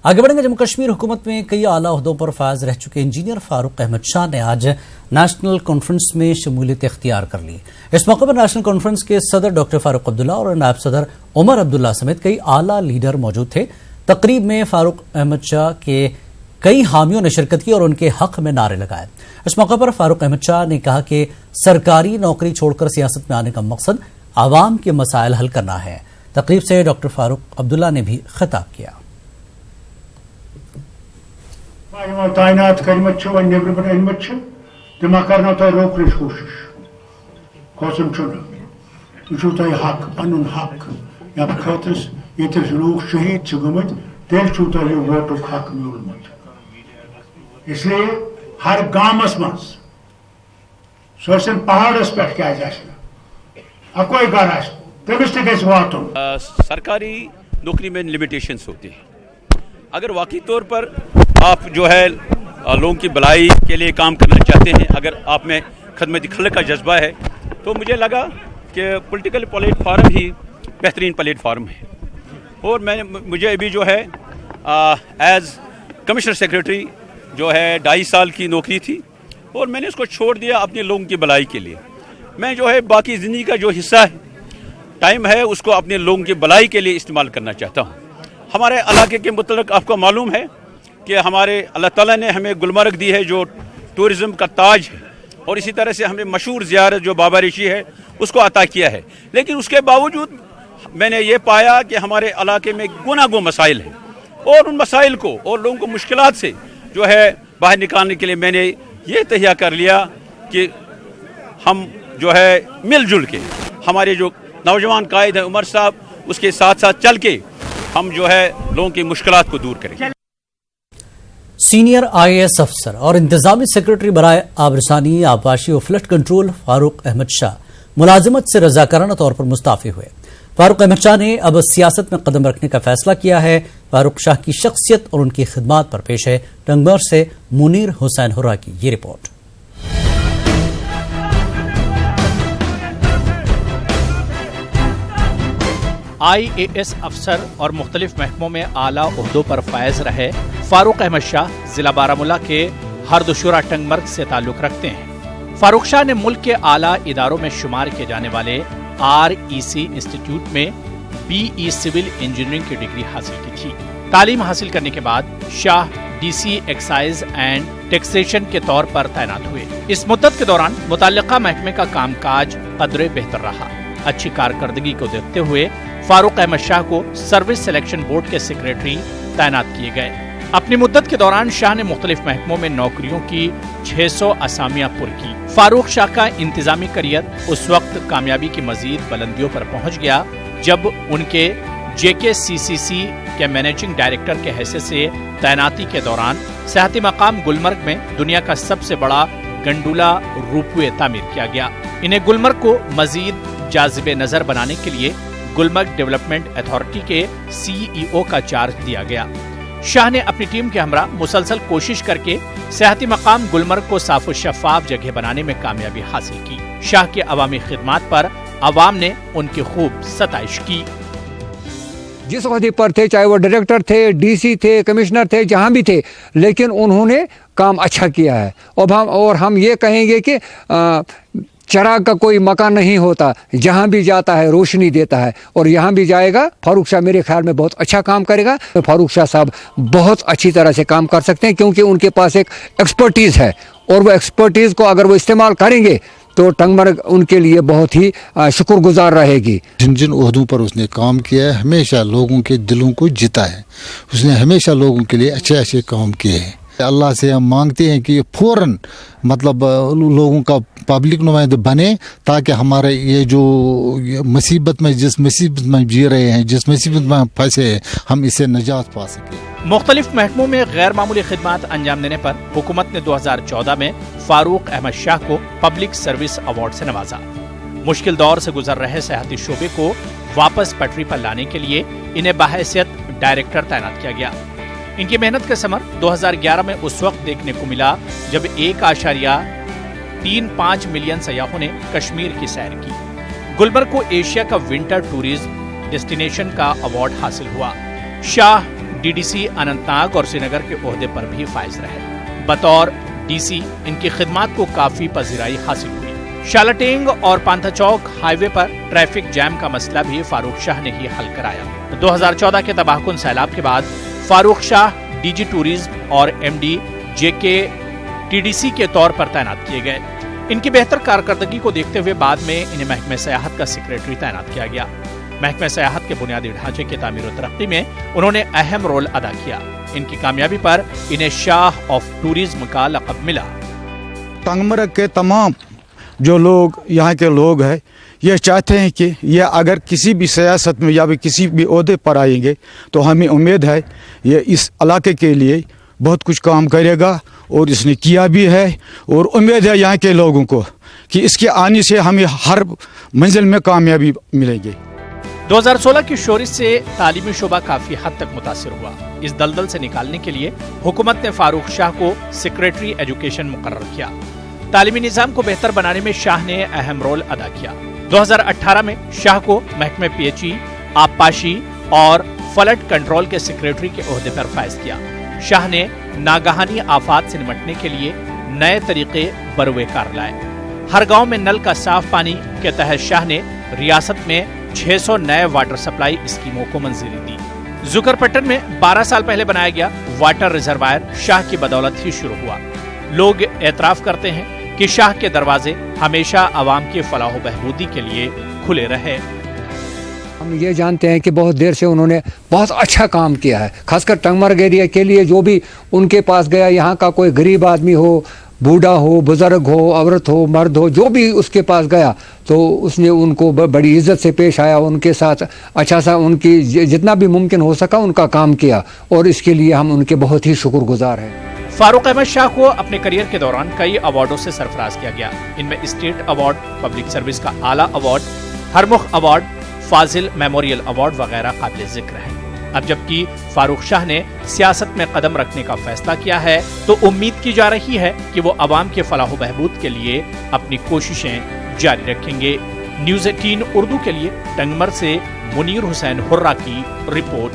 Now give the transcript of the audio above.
आगे बढ़ेंगे। जम्मू कश्मीर हुकूमत में कई आला ओहदों पर फायज रह चुके इंजीनियर फारूक अहमद शाह ने आज नेशनल कॉन्फ्रेंस में शमूलियत इख्तियार कर ली। इस मौके पर नेशनल कॉन्फ्रेंस के सदर डॉक्टर फारूक अब्दुल्ला और नायब सदर उमर अब्दुल्ला समेत कई आला लीडर मौजूद थे। तकरीब में फारूक अहमद शाह के कई हामियों ने शिरकत की और उनके हक में नारे लगाए। इस मौके पर फारूक अहमद शाह ने कहा कि सरकारी नौकरी छोड़कर सियासत में आने का मकसद आवाम के मसाइल हल करना है। तकरीब से डॉक्टर फारूक अब्दुल्ला ने भी खिताब किया। तैनात कर्मत नबर अनमत तम कर रोकन कोशिश खोसन यह हक पन हक ये खतरस ये लूख शहीद गमत तेल वोटुक हक मिलमुत। इसलिए हर गामस मज सह पहाड़स पे क्या अकोई घर तमिस तक वातुन। सरकारी नौकरी में लिमिटेशंस होती है। अगर वाकई तौर पर आप जो है लोगों की भलाई के लिए काम करना चाहते हैं, अगर आप में खदमत खल्क का जज्बा है, तो मुझे लगा कि पॉलिटिकल प्लेटफार्म ही बेहतरीन प्लेटफार्म है। और मुझे अभी जो है एज कमिश्नर सेक्रेटरी जो है 2.5 साल की नौकरी थी और मैंने इसको छोड़ दिया अपने लोगों की भलाई के लिए। मैं जो है बाकी ज़िंदगी का जो हिस्सा है, टाइम है, उसको अपने लोगों की भलाई के लिए इस्तेमाल करना चाहता हूँ। हमारे इलाके के मुतल्लिक़ आपको मालूम है कि हमारे अल्लाह ताला ने हमें गुलमर्ग दी है जो टूरिज़म का ताज है, और इसी तरह से हमें मशहूर ज़ियारत जो बाबा ऋषि है उसको अता किया है। लेकिन उसके बावजूद मैंने ये पाया कि हमारे इलाके में गुनागो मसाइल हैं, और उन मसाइल को और लोगों को मुश्किलात से जो है बाहर निकालने के लिए मैंने ये तहिया कर लिया कि हम जो है मिलजुल के हमारे जो नौजवान कायद हैं उमर साहब, उसके साथ साथ चल के हम जो है लोगों की मुश्किलात को दूर करेंगे। सीनियर IAS अफसर और इंतजामी सेक्रेटरी बराए आबरसानी, आबपाशी और फ्लड कंट्रोल फारूक अहमद शाह मुलाजमत से रजाकाराना तौर पर मुस्ताफी हुए। फारूक अहमद शाह ने अब सियासत में कदम रखने का फैसला किया है। फारूक शाह की शख्सियत और उनकी खिदमात पर पेश है टंगमर से मुनीर हुसैन हुर्रा की ये रिपोर्ट। IAS अफसर और मुख्तलिफ महकमों में आला ओहदों पर फायज रहे फारूक अहमद शाह जिला बारामूला के हरदुशुरा टंगमर्ग से ताल्लुक रखते हैं। फारूक शाह ने मुल्क के आला इदारों में शुमार किए जाने वाले REC इंस्टीट्यूट में BE सिविल इंजीनियरिंग की डिग्री हासिल की थी। तालीम हासिल करने के बाद Shah DC excise and taxation के तौर पर तैनात हुए। इस मुद्दत के दौरान मुतल्लिका महकमे का कामकाज कदरे बेहतर रहा। अच्छी कारकर्दगी को देखते हुए फारूक अहमद शाह को सर्विस सिलेक्शन बोर्ड के सेक्रेटरी तैनात किए गए। अपनी मुद्दत के दौरान शाह ने मुख्तलिफ महकमों में नौकरियों की 600 असामियां पुर की। फारूक शाह का इंतजामी करियर उस वक्त कामयाबी की मजीद बुलंदियों पर पहुंच गया जब उनके JKCCC के मैनेजिंग डायरेक्टर के हैसियत से तैनाती के दौरान सियाहती मकाम गुलमर्ग में दुनिया का सबसे बड़ा गंडुला रोपवे तामीर किया गया। इन्हें गुलमर्ग को मजीद जाज़िबे नजर बनाने के लिए गुलमर्ग डेवलपमेंट अथॉरिटी के CEO का चार्ज दिया गया। शाह ने अपनी टीम के हमरा मुसलसल कोशिश करके सियाहती मकाम गुलमर्ग को साफ और शफाफ जगह बनाने में कामयाबी हासिल की। शाह के अवामी खिदमात पर अवाम ने उनकी खूब सताइश की। जिस ओहदे पर थे, चाहे वो डायरेक्टर थे, DC थे, कमिश्नर थे, जहां भी थे, लेकिन उन्होंने काम अच्छा किया है। और हम ये कहेंगे कि चराग का कोई मकान नहीं होता, जहां भी जाता है रोशनी देता है, और यहां भी जाएगा। फारूक शाह मेरे ख्याल में बहुत अच्छा काम करेगा। फारूक शाह साहब बहुत अच्छी तरह से काम कर सकते हैं क्योंकि उनके पास एक एक्सपर्टीज़ है, और वो एक्सपर्टीज़ को अगर वो इस्तेमाल करेंगे तो टंगमर्ग उनके लिए बहुत ही शुक्रगुजार रहेगी। जिन जिन ओहदों पर उसने काम किया है, हमेशा लोगों के दिलों को जीता है। उसने हमेशा लोगों के लिए अच्छे अच्छे काम किए हैं। अल्लाह से हम मांगते हैं कि फौरन मतलब लोगों का पब्लिक नुमाइंदा बने, ताकि हमारे ये जो मुसीबत में जिस मुसीबत में जी रहे हैं, जिस मुसीबत में फंसे हैं, हम इससे निजात पा सकें। मुख्तलिफ महकमों में गैर मामूली खिदमात अंजाम देने पर हुकूमत ने 2014 में फारूक अहमद शाह को पब्लिक सर्विस अवार्ड से नवाजा। मुश्किल दौर से गुजर रहे सियाहती शोबे को वापस पटरी पर लाने के लिए इन्हें बाहैसियत डायरेक्टर तैनात किया गया। इनकी मेहनत का समर 2011 में उस वक्त देखने को मिला जब 1.35 मिलियन सयाहों ने कश्मीर की सैर की। गुलमर्ग को एशिया का विंटर टूरिज्म डेस्टिनेशन का अवार्ड हासिल हुआ। शाह DDC अनंतनाग और श्रीनगर के ओहदे पर भी फाइज रहे। बतौर DC इनकी खिदमात को काफी पजीराई हासिल हुई। शालाटेंग और पांथा चौक हाईवे पर ट्रैफिक जैम का मसला भी फारूक शाह ने ही हल कराया। 2014 के तबाहकुन सैलाब के बाद फारूक शाह DG टूरिज्म और MD JK TDC के तौर पर तैनात किए गए। इनकी बेहतर कारकर्दगी को देखते हुए बाद में इन्हें महकमे सयाहत का सेक्रेटरी तैनात किया गया। महकमे सयाहत के बुनियादी ढांचे की तामीर और तरक्की में उन्होंने अहम रोल अदा किया। इनकी कामयाबी पर इन्हें शाह ऑफ टूरिज्म का लक़ब मिला। टंगमर्ग के तमाम जो लोग यहाँ के लोग हैं ये चाहते हैं कि ये अगर किसी भी सियासत में या भी किसी भी ओहदे पर आएंगे तो हमें उम्मीद है ये इस इलाके के लिए बहुत कुछ काम करेगा और इसने किया भी है। और उम्मीद है यहाँ के लोगों को कि इसके आने से हमें हर मंजिल में कामयाबी मिलेगी। 2016 की शोरिश से तालीमी शोबा काफी हद तक मुतासिर हुआ। इस दलदल से निकालने के लिए हुकूमत ने फारूक शाह को सेक्रेटरी एजुकेशन मुकर्रर किया। तालीमी निजाम को बेहतर बनाने में शाह ने अहम रोल अदा किया। 2018 में शाह को महकमे PHE, आबपाशी और फ्लड कंट्रोल के सेक्रेटरी के ओहदे पर फाइज किया। शाह ने नागहानी आफात से निपटने के लिए नए तरीके बरवे कार लाए। हर गांव में नल का साफ पानी के तहत शाह ने रियासत में 600 नए वाटर सप्लाई स्कीमों को मंजूरी दी। जुकरपट्टन में 12 साल पहले बनाया गया वाटर रिजर्वायर शाह की बदौलत ही शुरू हुआ। लोग एतराफ करते हैं कि शाह के दरवाजे हमेशा आवाम की फलाह बहबूदी के लिए खुले रहे। हम ये जानते हैं कि बहुत देर से उन्होंने बहुत अच्छा काम किया है, खासकर टंगमर्ग एरिया के लिए। जो भी उनके पास गया, यहाँ का कोई गरीब आदमी हो, बूढ़ा हो, बुजुर्ग हो, औरत हो, मर्द हो, जो भी उसके पास गया तो उसने उनको बड़ी इज्जत से पेश आया, उनके साथ अच्छा सा उनकी जितना भी मुमकिन हो सका उनका काम किया और इसके लिए हम उनके बहुत ही शुक्रगुजार हैं। फारूक अहमद शाह को अपने करियर के दौरान कई अवार्डों से सरफराज किया गया। इनमें स्टेट अवार्ड, पब्लिक सर्विस का आला अवार्ड, हरमुख अवार्ड, फाजिल मेमोरियल अवार्ड वगैरह काबिल जिक्र है। अब जबकि फारूक शाह ने सियासत में कदम रखने का फैसला किया है तो उम्मीद की जा रही है कि वो अवाम के फलाह बहबूद के लिए अपनी कोशिशें जारी रखेंगे। न्यूज़ 18 उर्दू के लिए टंगमर्ग से मुनीर हुसैन हुर्रा की रिपोर्ट।